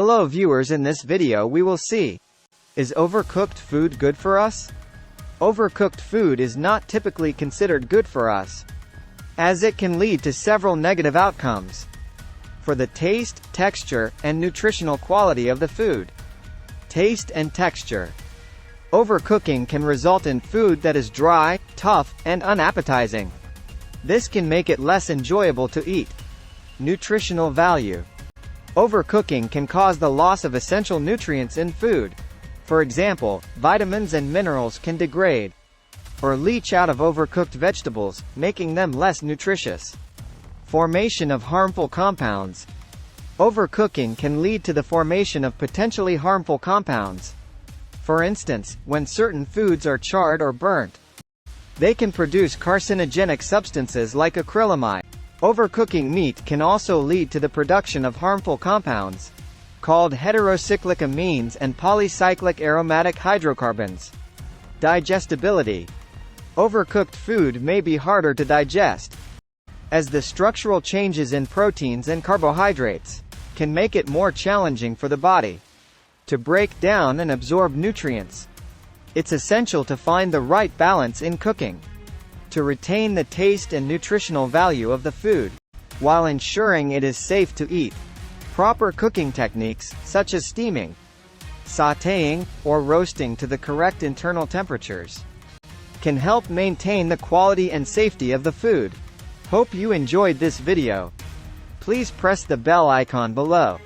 Hello viewers, in this video we will see: is overcooked food good for us? Overcooked food is not typically considered good for us, as it can lead to several negative outcomes for the taste, texture, and nutritional quality of the food. Taste and texture. Overcooking can result in food that is dry, tough, and unappetizing. This can make it less enjoyable to eat. Nutritional value. Overcooking can cause the loss of essential nutrients in food. For example, vitamins and minerals can degrade or leach out of overcooked vegetables, making them less nutritious. Formation of harmful compounds. Overcooking can lead to the formation of potentially harmful compounds. For instance, when certain foods are charred or burnt, they can produce carcinogenic substances like acrylamide. Overcooking meat can also lead to the production of harmful compounds called heterocyclic amines and polycyclic aromatic hydrocarbons. Digestibility. Overcooked food may be harder to digest, as the structural changes in proteins and carbohydrates can make it more challenging for the body to break down and absorb nutrients. It's essential to find the right balance in cooking to retain the taste and nutritional value of the food, while ensuring it is safe to eat. Proper cooking techniques, such as steaming, sautéing, or roasting to the correct internal temperatures, can help maintain the quality and safety of the food. Hope you enjoyed this video. Please press the bell icon below